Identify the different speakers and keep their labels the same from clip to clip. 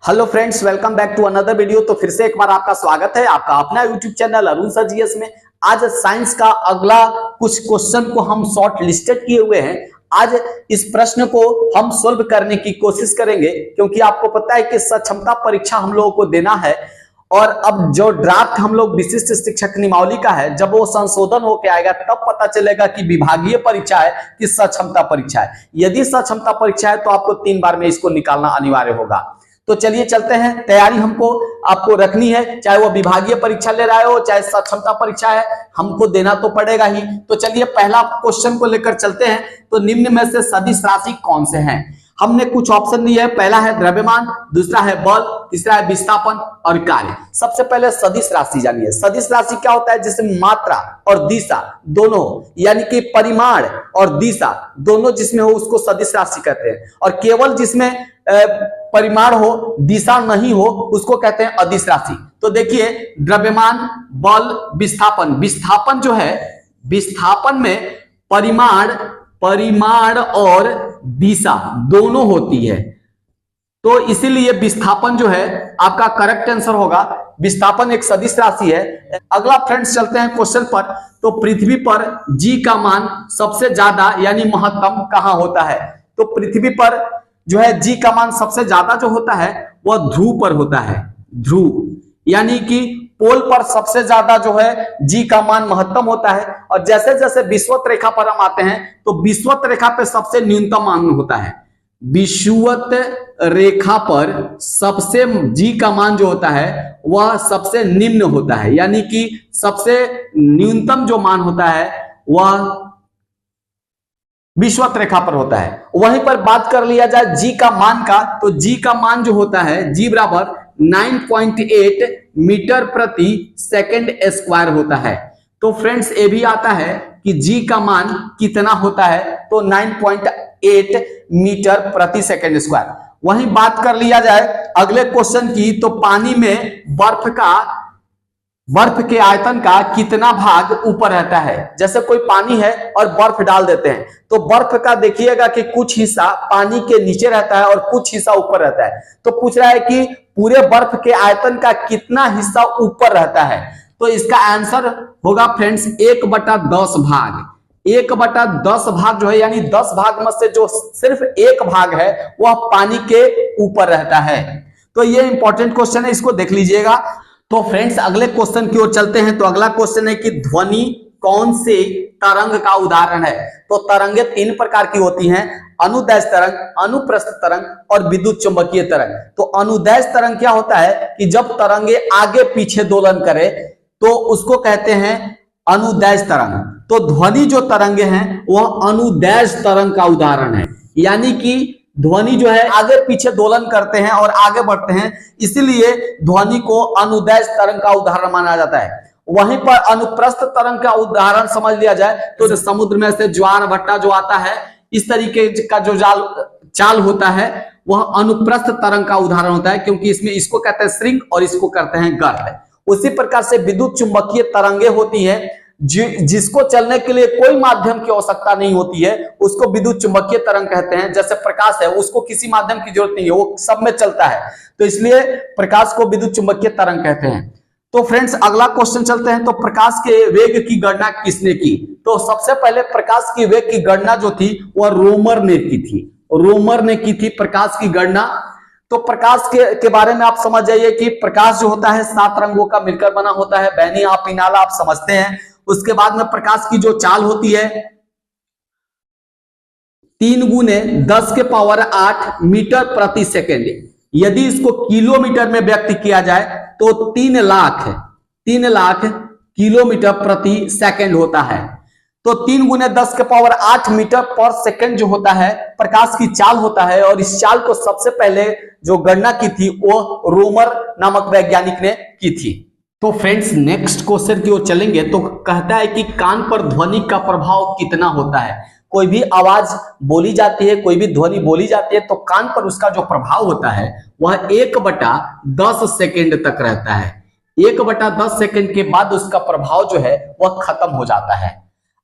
Speaker 1: Hello friends, welcome back to another video. तो फिर से एक बार आपका स्वागत है आपका अपना YouTube channel Arun sir GS में। आज साइंस का अगला कुछ क्वेश्चन को हम शॉर्ट लिस्टेड किए हुए हैं। आज इस प्रश्न को हम सोल्व करने की कोशिश करेंगे, क्योंकि आपको पता है कि सक्षमता परीक्षा हम लोगों को देना है। और अब जो ड्राफ्ट हम लोग विशिष्ट शिक्षक नियमावली का है, जब वो संशोधन होकर आएगा तब पता चलेगा कि विभागीय परीक्षा है कि सक्षमता परीक्षा है। यदि सक्षमता परीक्षा है तो आपको 3 बार में इसको निकालना अनिवार्य होगा। तो चलिए चलते हैं। तैयारी हमको आपको रखनी है, चाहे वो विभागीय परीक्षा ले रहा हो चाहे सक्षमता परीक्षा है, हमको देना तो पड़ेगा ही। तो चलिए पहला क्वेश्चन को लेकर चलते हैं। तो निम्न में से सदिश राशि कौन से हैं? हमने कुछ ऑप्शन दिए हैं। पहला है द्रव्यमान, दूसरा है बल, तीसरा है विस्थापन और कार्य। सबसे पहले सदिश राशि जानिए। सदिश राशि क्या होता है? जिसमें मात्रा और दिशा दोनों, यानी कि परिमाण और दिशा दोनों जिसमें हो उसको सदिश राशि कहते हैं। और केवल जिसमें परिमाण हो दिशा नहीं हो उसको कहते हैं अदिश राशि। तो देखिए द्रव्यमान, बल, विस्थापन। विस्थापन जो है, विस्थापन में परिमाण और दिशा दोनों होती है, तो इसीलिए विस्थापन जो है आपका करेक्ट आंसर होगा। विस्थापन एक सदिश राशि है। अगला फ्रेंड्स चलते हैं क्वेश्चन पर। तो पृथ्वी पर जी का मान सबसे ज्यादा यानी महत्तम कहां होता है? तो पृथ्वी पर जो है जी का मान सबसे ज्यादा जो होता है वह ध्रुव पर होता है। ध्रुव यानी कि पोल पर सबसे ज्यादा जो है जी का मान महत्तम होता है। और जैसे जैसे विषुवत रेखा पर हम आते हैं तो विषुवत रेखा पे सबसे न्यूनतम मान होता है। विषुवत रेखा पर सबसे जी का मान जो होता है वह सबसे निम्न होता है, यानी कि सबसे न्यूनतम जो मान होता है वह विषुवत रेखा पर होता है। वहीं पर बात कर लिया जाए जी का मान का, तो जी का मान जो होता है जी बराबर 9.8 मीटर प्रति सेकंड स्क्वायर होता है। तो फ्रेंड्स ये भी आता है कि जी का मान कितना होता है, तो 9.8 मीटर प्रति सेकंड स्क्वायर। वहीं बात कर लिया जाए अगले क्वेश्चन की, तो पानी में बर्फ के आयतन का कितना भाग ऊपर रहता है? जैसे कोई पानी है और बर्फ डाल देते हैं तो बर्फ का देखिएगा कि कुछ हिस्सा पानी के नीचे रहता है और कुछ हिस्सा ऊपर रहता है। तो पूछ रहा है कि पूरे बर्फ के आयतन का कितना हिस्सा ऊपर रहता है? तो इसका आंसर होगा फ्रेंड्स 1/10 भाग। 1/10 भाग जो है, यानी 10 भाग में से जो सिर्फ 1 भाग है वह पानी के ऊपर रहता है। तो ये इंपॉर्टेंट क्वेश्चन है, इसको देख लीजिएगा। तो फ्रेंड्स अगले क्वेश्चन की ओर चलते हैं। तो अगला क्वेश्चन है कि ध्वनि कौन से तरंग का उदाहरण है? तो तरंगे 3 प्रकार की होती हैं, अनुदैर्ध्य तरंग, अनुप्रस्थ तरंग और विद्युत चुंबकीय तरंग। तो अनुदैर्ध्य तरंग क्या होता है कि जब तरंगे आगे पीछे दोलन करे तो उसको कहते हैं अनुदैर्ध्य तरंग। तो ध्वनि जो तरंगे हैं वह अनुदैर्ध्य तरंग का उदाहरण है, यानी कि ध्वनि जो है आगे पीछे दोलन करते हैं और आगे बढ़ते हैं, इसीलिए ध्वनि को अनुदैर्ध्य तरंग का उदाहरण माना जाता है। वहीं पर अनुप्रस्थ तरंग का उदाहरण समझ लिया जाए तो समुद्र में से ज्वार भट्टा जो आता है, इस तरीके का जो चाल होता है वह अनुप्रस्थ तरंग का उदाहरण होता है, क्योंकि इसमें इसको कहते हैं श्रिंग और इसको कहते हैं गर्त। उसी प्रकार से विद्युत चुंबकीय तरंगे होती है जिसको चलने के लिए कोई माध्यम की आवश्यकता नहीं होती है, उसको विद्युत चुंबकीय तरंग कहते हैं। जैसे प्रकाश है, उसको किसी माध्यम की जरूरत नहीं है, वो सब में चलता है, तो इसलिए प्रकाश को विद्युत चुंबकीय तरंग कहते हैं। तो फ्रेंड्स अगला क्वेश्चन चलते हैं। तो प्रकाश के वेग की गणना किसने की? तो सबसे पहले प्रकाश की वेग की गणना जो थी वह रोमर ने की थी। रोमर ने की थी प्रकाश की गणना। तो प्रकाश के बारे में आप समझ जाइए कि प्रकाश जो होता है 7 रंगों का मिलकर बना होता है। बैनी, आप पिनाला आप समझते हैं। उसके बाद में प्रकाश की जो चाल होती है 3 × 10⁸ मीटर प्रति सेकेंड। यदि इसको किलोमीटर में व्यक्त किया जाए तो 3 लाख किलोमीटर प्रति सेकेंड होता है। तो 3 × 10⁸ मीटर पर सेकेंड जो होता है प्रकाश की चाल होता है। और इस चाल को सबसे पहले जो गणना की थी वो रोमर नामक वैज्ञानिक ने की थी। तो फ्रेंड्स नेक्स्ट क्वेश्चन की ओर चलेंगे। तो कहता है कि कान पर ध्वनि का प्रभाव कितना होता है? कोई भी आवाज बोली जाती है, कोई भी ध्वनि बोली जाती है, तो कान पर उसका जो प्रभाव होता है वह 1/10 सेकेंड तक रहता है। 1/10 सेकेंड के बाद उसका प्रभाव जो है वह खत्म हो जाता है।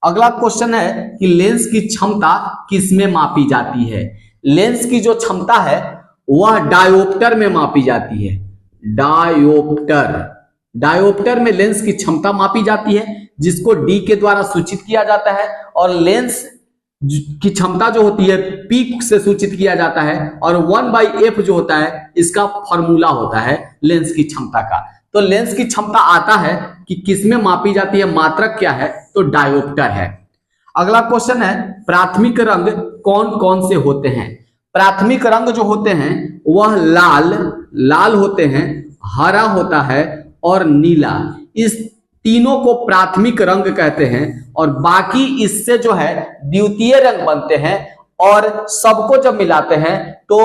Speaker 1: अगला क्वेश्चन है कि लेंस की क्षमता किसमें मापी जाती है? लेंस की जो क्षमता है वह डायोप्टर में मापी जाती है। डायोप्टर में लेंस की क्षमता मापी जाती है, जिसको डी के द्वारा सूचित किया जाता है, और लेंस की क्षमता जो होती है पी से सूचित किया जाता है, और 1/f जो होता है इसका फॉर्मूला होता है लेंस की क्षमता का। तो लेंस की क्षमता आता है कि किसमें मापी जाती है, मात्रक क्या है, तो डायोप्टर है। अगला क्वेश्चन है, प्राथमिक रंग कौन कौन से होते हैं। प्राथमिक रंग जो होते हैं वह लाल होते हैं, हरा होता है और नीला। इस तीनों को प्राथमिक रंग कहते हैं, और बाकी इससे जो है द्वितीय रंग बनते हैं, और सबको जब मिलाते हैं तो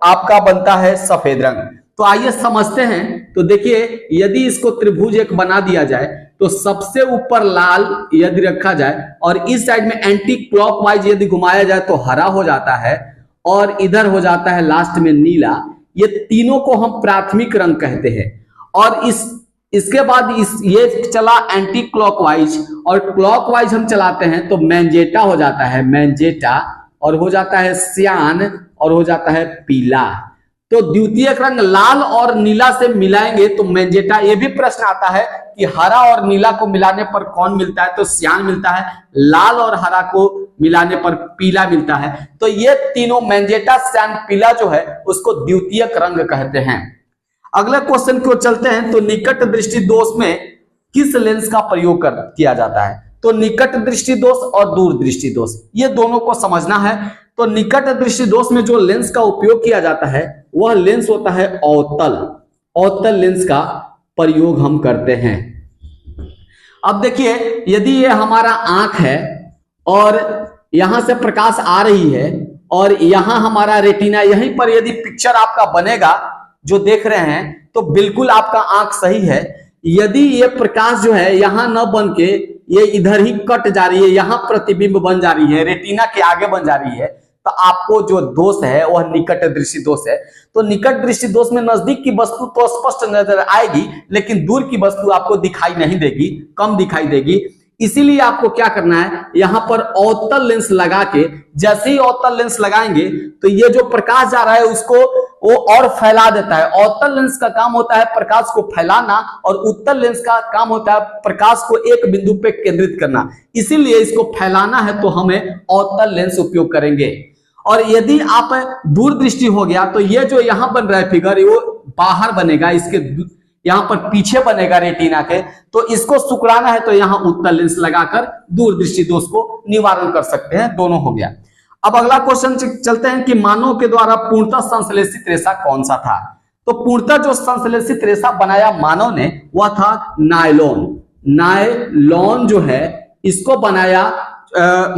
Speaker 1: आपका बनता है सफेद रंग। तो आइए समझते हैं। तो देखिए, यदि इसको त्रिभुज एक बना दिया जाए तो सबसे ऊपर लाल यदि रखा जाए और इस साइड में एंटी क्लॉकवाइज यदि घुमाया जाए तो हरा हो जाता है, और इधर हो जाता है लास्ट में नीला। ये तीनों को हम प्राथमिक रंग कहते हैं। और इसके बाद ये चला एंटी क्लॉकवाइज, और क्लॉकवाइज हम चलाते हैं तो मैंजेटा हो जाता है, मैंजेटा, और हो जाता है सियान, और हो जाता है पीला। तो द्वितीयक रंग लाल और नीला से मिलाएंगे तो मैंजेटा। ये भी प्रश्न आता है कि हरा और नीला को मिलाने पर कौन मिलता है, तो सियान मिलता है। लाल और हरा को मिलाने पर पीला मिलता है। तो ये तीनों मैंजेटा, सियान, पीला जो है उसको द्वितीयक रंग कहते हैं। अगले क्वेश्चन की ओर चलते हैं। तो निकट दृष्टि दोष में किस लेंस का प्रयोग किया जाता है। तो निकट दृष्टि दोष और दूर दृष्टि दोष, ये दोनों को समझना है। तो निकट दृष्टि दोष में जो लेंस का उपयोग किया जाता है वह लेंस होता है अवतल लेंस का प्रयोग हम करते हैं। अब देखिए, यदि ये हमारा आंख है और यहां से प्रकाश आ रही है और यहां हमारा रेटिना, यहीं पर यदि पिक्चर आपका बनेगा जो देख रहे हैं तो बिल्कुल आपका आंख सही है। यदि ये प्रकाश जो है यहां न बन के ये इधर ही कट जा रही है, यहां प्रतिबिंब बन जा रही है, रेटिना के आगे बन जा रही है, तो आपको जो दोष है वह निकट दृष्टि दोष है। तो निकट दृष्टि दोष में नजदीक की वस्तु तो स्पष्ट नजर आएगी, लेकिन दूर की वस्तु आपको दिखाई नहीं देगी, कम दिखाई देगी। इसीलिए आपको क्या करना है, यहां पर अवतल लेंस लगा के, जैसे ही अवतल लेंस लगाएंगे तो ये जो प्रकाश जा रहा है उसको वो और फैला देता है। अवतल लेंस का काम होता है प्रकाश को फैलाना, और उत्तल लेंस का काम होता है प्रकाश को एक बिंदु पे केंद्रित करना। इसीलिए इसको फैलाना है तो हमें अवतल लेंस उपयोग करेंगे। और यदि आप दूर दृष्टि हो गया तो ये जो यहां बन रहा है फिगर, वो बाहर बनेगा, इसके यहां पर पीछे बनेगा रेटिना के। तो इसको सिकुड़ाना है तो यहां उत्तल लेंस लगाकर दूर दृष्टि दोष को निवारण कर सकते हैं। दोनों हो गया। अब अगला क्वेश्चन चलते हैं कि मानव के द्वारा पूर्णतः संश्लेषित रेशा कौन सा था। तो पूर्णतः जो संश्लेषित रेशा बनाया मानव ने वह था नायलॉन जो है इसको बनाया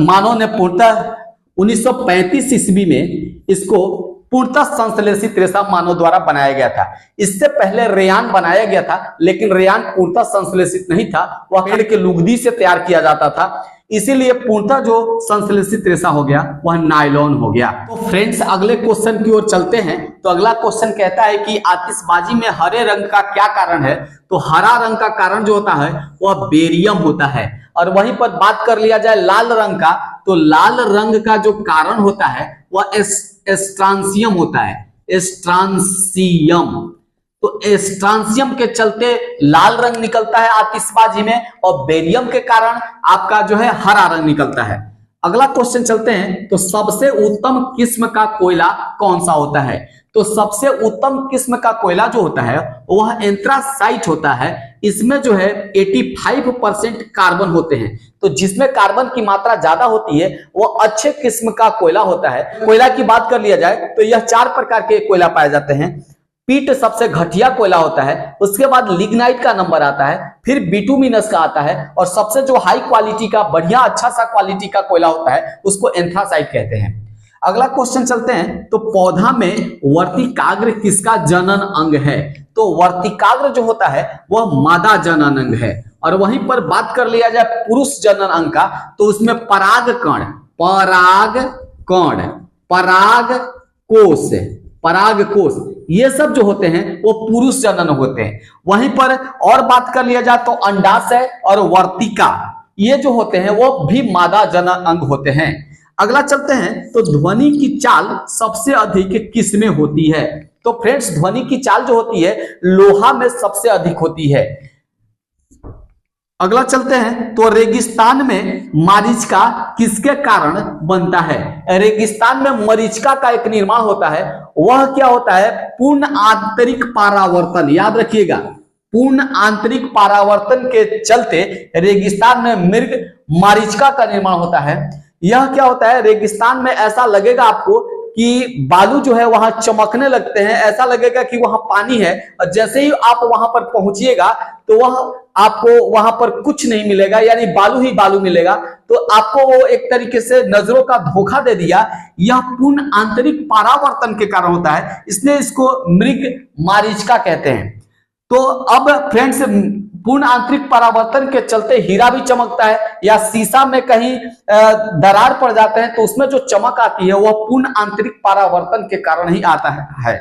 Speaker 1: मानव ने पूर्णतः 1935 ईस्वी में इसको पूर्णतः संश्लेषित रेशा मानव द्वारा बनाया गया था। इससे पहले रेयान बनाया गया था, लेकिन रेयान पूर्णतः संश्लेषित नहीं था, वह पेड़ के लुगदी से तैयार किया जाता था। इसीलिए पूर्णतः जो संश्लेषित रेशा हो गया वह नायलॉन हो गया। तो फ्रेंड्स, अगले क्वेश्चन की ओर चलते हैं। तो अगला क्वेश्चन कहता है कि आतिशबाजी में हरे रंग का क्या कारण है। तो हरा रंग का कारण जो होता है वह बेरियम होता है। और वहीं पर बात कर लिया जाए लाल रंग का, तो लाल रंग का जो कारण होता है वह स्ट्रांसियम होता है, स्ट्रांसियम। तो स्ट्रांसियम के चलते लाल रंग निकलता है आतिशबाजी में, और बेरियम के कारण आपका जो है हरा रंग निकलता है। अगला क्वेश्चन चलते हैं। तो सबसे उत्तम किस्म का कोयला कौन सा होता है। तो सबसे उत्तम किस्म का कोयला जो होता है वह एंथ्रासाइट होता है। इसमें जो है 85% कार्बन होते हैं। तो जिसमें कार्बन की मात्रा ज्यादा होती है वो अच्छे किस्म का कोयला होता है। कोयला की बात कर लिया जाए तो यह 4 प्रकार के कोयला पाए जाते हैं। पीट सबसे घटिया कोयला होता है, उसके बाद लिग्नाइट का नंबर आता है, फिर बिटुमिनस का आता है, और सबसे जो हाई क्वालिटी का बढ़िया अच्छा सा क्वालिटी का कोयला होता है उसको एंथ्रासाइट कहते हैं। अगला क्वेश्चन चलते हैं। तो पौधा में वर्तिकाग्र किसका जनन अंग है। तो वर्तिकाग्र जो होता है वह मादा जनन अंग है। और वहीं पर बात कर लिया जाए पुरुष जनन अंग का, तो उसमें परागकोश ये सब जो होते हैं वो पुरुष जनन होते हैं। वहीं पर और बात कर लिया जाए तो अंडाशय और वर्तिका ये जो होते हैं वो भी मादा जनन अंग होते हैं। अगला चलते हैं, तो ध्वनि की चाल सबसे अधिक किस में होती है? तो फ्रेंड्स, ध्वनि की चाल जो होती है लोहा में सबसे अधिक होती है। अगला चलते हैं, तो रेगिस्तान में मरीचिका किसके कारण बनता है? रेगिस्तान में मरीचिका का एक निर्माण होता है, वह क्या होता है? पूर्ण आंतरिक परावर्तन। याद रखिएगा, पूर्ण आंतरिक परावर्तन के चलते रेगिस्तान में मृग मरीचिका का निर्माण होता है। यह क्या होता है? रेगिस्तान में ऐसा लगेगा आपको कि बालू जो है वहां चमकने लगते हैं, ऐसा लगेगा कि वहां पानी है, और जैसे ही आप वहां पर पहुंचिएगा तो वह आपको वहां पर कुछ नहीं मिलेगा, यानी बालू ही बालू मिलेगा। तो आपको वो एक तरीके से नजरों का धोखा दे दिया। यह पूर्ण आंतरिक परावर्तन के कारण होता है, इसलिए इसको मृग मरीचिका कहते हैं। तो अब फ्रेंड्स, पूर्ण आंतरिक परावर्तन के चलते हीरा भी चमकता है, या शीशा में कहीं दरार पड़ जाते हैं तो उसमें जो चमक आती है वह पूर्ण आंतरिक परावर्तन के कारण ही आता है।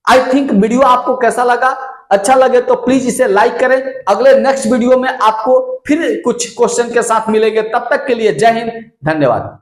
Speaker 1: आई थिंक वीडियो आपको कैसा लगा? अच्छा लगे तो प्लीज इसे लाइक करें। अगले नेक्स्ट वीडियो में आपको फिर कुछ क्वेश्चन के साथ मिलेंगे। तब तक के लिए जय हिंद, धन्यवाद।